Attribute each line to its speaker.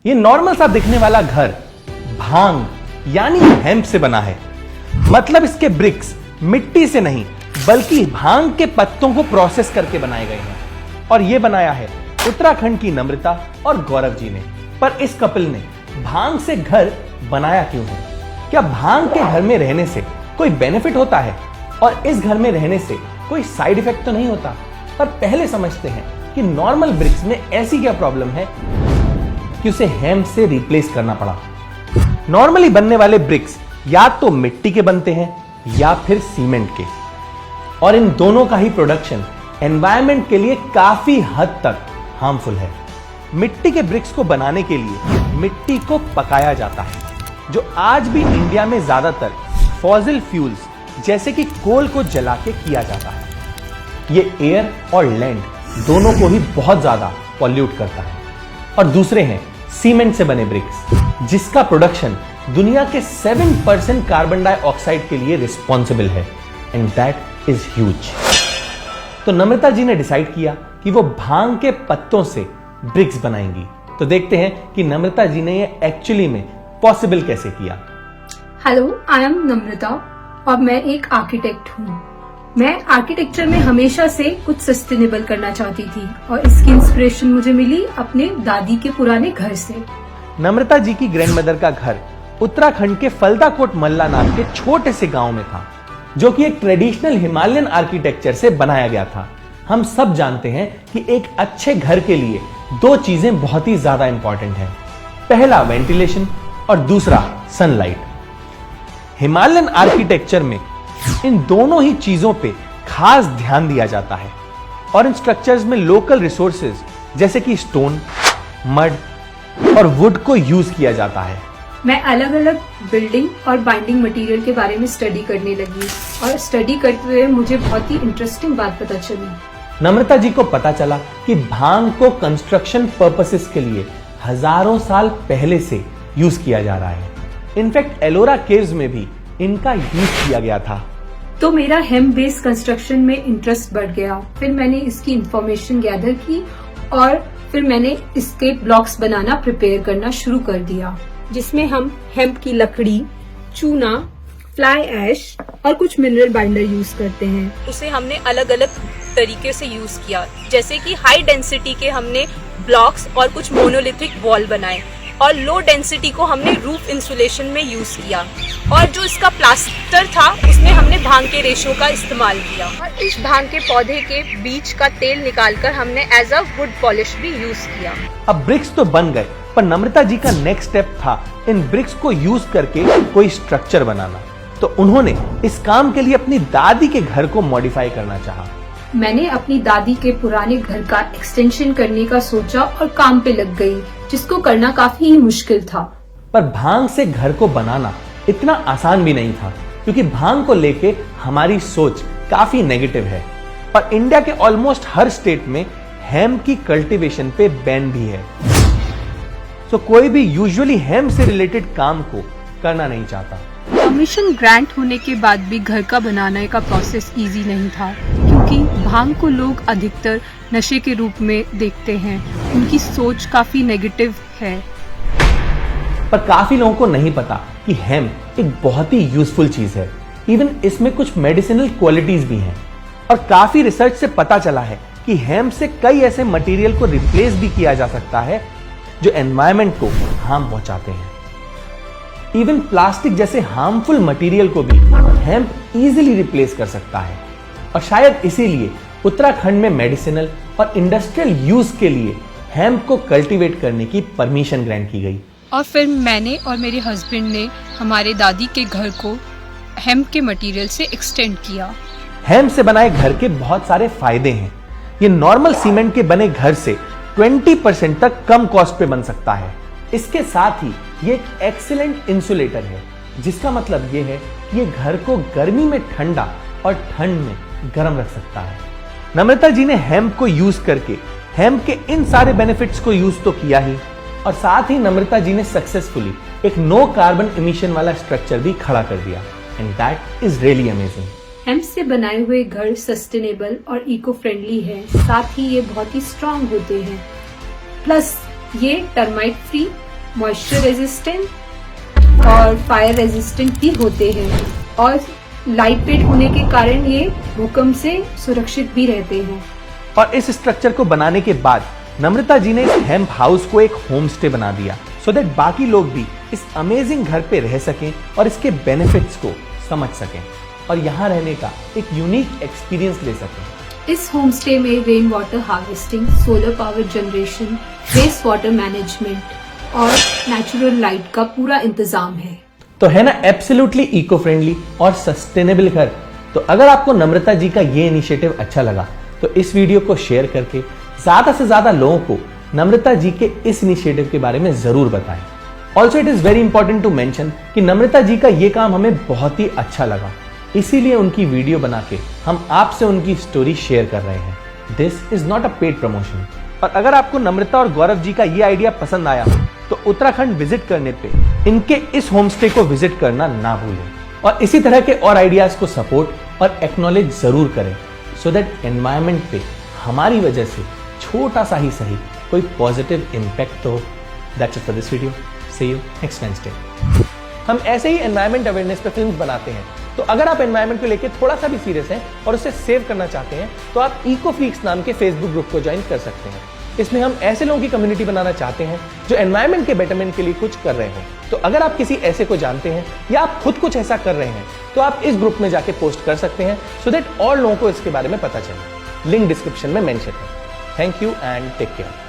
Speaker 1: ये नॉर्मल सा दिखने वाला घर भांग यानी हेम्प से बना है। मतलब इसके ब्रिक्स मिट्टी से नहीं बल्कि भांग के पत्तों को प्रोसेस करके बनाए गए हैं। और ये बनाया है उत्तराखंड की नम्रता और गौरव जी ने। पर इस कपल ने भांग से घर बनाया क्यों है? क्या भांग के घर में रहने से कोई बेनिफिट होता है और इस घर में रहने से कोई साइड इफेक्ट तो नहीं होता? पर पहले समझते हैं कि नॉर्मल ब्रिक्स में ऐसी क्या प्रॉब्लम है कि उसे हेम्प से रिप्लेस करना पड़ा। नॉर्मली बनने वाले ब्रिक्स या तो मिट्टी के बनते हैं या फिर सीमेंट के, और इन दोनों का ही प्रोडक्शन एनवायरनमेंट के लिए काफी हद तक हार्मफुल है। मिट्टी के ब्रिक्स को बनाने के लिए मिट्टी को पकाया जाता है, जो आज भी इंडिया में ज्यादातर फॉसिल फ्यूल्स जैसे कि कोल को जला के किया जाता है। ये एयर और लैंड दोनों को ही बहुत ज्यादा पॉल्यूट करता है। और दूसरे हैं सीमेंट से बने ब्रिक्स, जिसका प्रोडक्शन दुनिया के 7% कार्बन डाइऑक्साइड के लिए रिस्पॉन्सिबल है, एंड दैट इज ह्यूज। तो नम्रता जी ने डिसाइड किया कि वो भांग के पत्तों से ब्रिक्स बनाएंगी। तो देखते हैं कि नम्रता जी ने ये एक्चुअली में पॉसिबल कैसे किया।
Speaker 2: हेलो, आई एम नम्रता और मैं एक आर्किटेक्ट हूँ। मैं आर्किटेक्चर में हमेशा से कुछ सस्टेनेबल करना चाहती थी और इसकी इंस्पिरेशन मुझे मिली अपने दादी के पुराने घर से।
Speaker 1: नम्रता जी की ग्रैंडमदर का घर उत्तराखंड के फलदाकोट मल्ला नाम के छोटे से गांव में था, जो कि एक ट्रेडिशनल हिमालयन आर्किटेक्चर से बनाया गया था। हम सब जानते हैं कि एक अच्छे घर के लिए दो चीजें बहुत ही ज्यादा इंपॉर्टेंट हैं। पहला वेंटिलेशन और दूसरा सनलाइट। हिमालयन आर्किटेक्चर में इन दोनों ही चीजों पे खास ध्यान दिया जाता है और इन स्ट्रक्चर्स में लोकल रिसोर्सेज जैसे कि स्टोन, मड और वुड को यूज किया जाता है।
Speaker 2: मैं अलग अलग बिल्डिंग और बाइंडिंग मटेरियल के बारे में स्टडी करने लगी और स्टडी करते हुए मुझे बहुत ही इंटरेस्टिंग बात पता चली।
Speaker 1: नम्रता जी को पता चला कि भांग को कंस्ट्रक्शन पर्पसेस के लिए हजारों साल पहले से यूज किया जा रहा है। इनफैक्ट एलोरा केव्स में भी इनका यूज किया गया था।
Speaker 2: तो मेरा हेम्प बेस्ड कंस्ट्रक्शन में इंटरेस्ट बढ़ गया। फिर मैंने इसकी इंफॉर्मेशन गैदर की और फिर मैंने इसके ब्लॉक्स बनाना प्रिपेयर करना शुरू कर दिया, जिसमें हम हेम्प की लकड़ी, चूना, फ्लाई ऐश और कुछ मिनरल बाइंडर यूज करते हैं।
Speaker 3: उसे हमने अलग अलग तरीके से यूज किया, जैसे कि हाई डेंसिटी के हमने ब्लॉक्स और कुछ मोनोलिथिक वॉल बनाए और लो डेंसिटी को हमने रूफ इंसुलेशन में यूज किया, और जो इसका प्लास्टर था उसमें हमने भांग के रेशों का इस्तेमाल किया। और इस भांग के पौधे के बीज का तेल निकालकर हमने एज अ वुड पॉलिश भी यूज किया।
Speaker 1: अब ब्रिक्स तो बन गए, पर नम्रता जी का नेक्स्ट स्टेप था इन ब्रिक्स को यूज करके कोई स्ट्रक्चर बनाना। तो उन्होंने इस काम के लिए अपनी दादी के घर को मॉडिफाई करना चाहा।
Speaker 2: मैंने अपनी दादी के पुराने घर का एक्सटेंशन करने का सोचा और काम पे लग गई, जिसको करना काफी ही मुश्किल था।
Speaker 1: पर भांग से घर को बनाना इतना आसान भी नहीं था, क्योंकि भांग को लेके हमारी सोच काफी नेगेटिव है। और इंडिया के ऑलमोस्ट हर स्टेट में हेम्प की कल्टीवेशन पे बैन भी है। तो कोई भी यूजुअली हेम्प से रिलेटेड काम को करना नहीं चाहता।
Speaker 4: परमिशन ग्रांट होने के बाद भी घर का बनाने का प्रोसेस इजी नहीं था, क्योंकि भांग को लोग अधिकतर नशे के रूप में देखते हैं। उनकी सोच काफी नेगेटिव है।
Speaker 1: पर काफी लोगों को नहीं पता कि हेम्प एक बहुत ही यूजफुल चीज है। इवन इसमें कुछ मेडिसिनल क्वालिटीज भी हैं। और काफी रिसर्च से पता चला है कि हेम्प से कई ऐसे मटेरियल को रिप्लेस भी किया जा सकता है जो एनवायरनमेंट को हार्म पहुंचाते हैं। इवन प्लास्टिक जैसे हार्मफुल मटेरियल को भी हेम्प इजीली रिप्लेस कर सकता है। और शायद इसीलिए उत्तराखंड में मेडिसिनल और इंडस्ट्रियल यूज के लिए हेम्प को कल्टीवेट करने की परमिशन ग्रांट की गई।
Speaker 4: और फिर मैंने और मेरे हस्बैंड ने हमारे दादी के घर को हेम्प के मटेरियल से एक्सटेंड किया।
Speaker 1: हेम्प से बनाए घर के बहुत सारे फायदे हैं। ये नॉर्मल सीमेंट के बने घर से 20% तक कम कॉस्ट पे बन सकता है। इसके साथ ही ये एक एक्सीलेंट इंसुलेटर है, जिसका मतलब ये है कि ये घर को गर्मी में ठंडा और ठंड में गर्म रख सकता है। नम्रता जी ने हेम्प को यूज करके हेम्प के इन सारे बेनिफिट्स को यूज तो किया ही, और साथ ही नम्रता जी ने सक्सेसफुली एक नो कार्बन इमिशन वाला स्ट्रक्चर भी खड़ा कर दिया, and that is really amazing.
Speaker 2: Hemp से बनाए हुए घर सस्टेनेबल और इको फ्रेंडली है, साथ ही ये बहुत ही स्ट्रांग होते हैं। प्लस ये टर्माइट फ्री मॉइस्चर रेजिस्टेंट और फायर रेजिस्टेंट भी होते हैं और लाइट वेट होने के कारण ये भूकंप से सुरक्षित भी रहते हैं।
Speaker 1: और इस स्ट्रक्चर को बनाने के बाद नम्रता जी ने इस हेम्प हाउस को एक होम स्टे बना दिया सो दैट बाकी लोग भी इस अमेजिंग घर पे रह सकें और इसके बेनिफिट्स को समझ सकें और यहाँ रहने का एक यूनिक एक्सपीरियंस ले सकें।
Speaker 2: इस होम स्टे में rain water harvesting, solar power generation, waste water management और नेचुरल लाइट का पूरा इंतजाम है।
Speaker 1: तो है ना एब्सोल्युटली इको फ्रेंडली और सस्टेनेबल घर। तो अगर आपको नम्रता जी का ये इनिशिएटिव अच्छा लगा तो इस वीडियो को शेयर करके ज्यादा से ज्यादा लोगों को नम्रता जी के इस इनिशिएटिव के बारे में जरूर बताएं। Also it is very important to mention कि नम्रता जी का ये काम हमें बहुत ही अच्छा लगा, इसीलिए उनकी वीडियो बना के हम आपसे उनकी स्टोरी शेयर कर रहे हैं। This is not a paid promotion. और अगर आपको नम्रता और गौरव जी का ये आइडिया पसंद आया तो उत्तराखंड विजिट करने पे इनके इस होम स्टे को विजिट करना ना भूलें और इसी तरह के और आइडियाज को सपोर्ट और एक्नॉलेज जरूर करें सो दैट एनवायरमेंट पे हमारी वजह से छोटा सा ही सही कोई पॉजिटिव इंपैक्ट तो। That's it for this video. See you next Wednesday. हम ऐसे ही एनवायरमेंट अवेयरनेस पे फिल्म्स बनाते हैं, तो अगर आप एनवायरमेंट को लेकर थोड़ा सा भी सीरियस हैं और उसे सेव करना चाहते हैं तो आप इको फ्रीक्स नाम के फेसबुक ग्रुप को ज्वाइन कर सकते हैं। इसमें हम ऐसे लोगों की कम्युनिटी बनाना चाहते हैं जो एनवायरमेंट के बेटरमेंट के लिए कुछ कर रहे हो। तो अगर आप किसी ऐसे को जानते हैं या आप खुद कुछ ऐसा कर रहे हैं तो आप इस ग्रुप में जाके पोस्ट कर सकते हैं सो दैट और लोगों को इसके बारे में पता चले। लिंक डिस्क्रिप्शन में मेंशन है। Thank you and take care.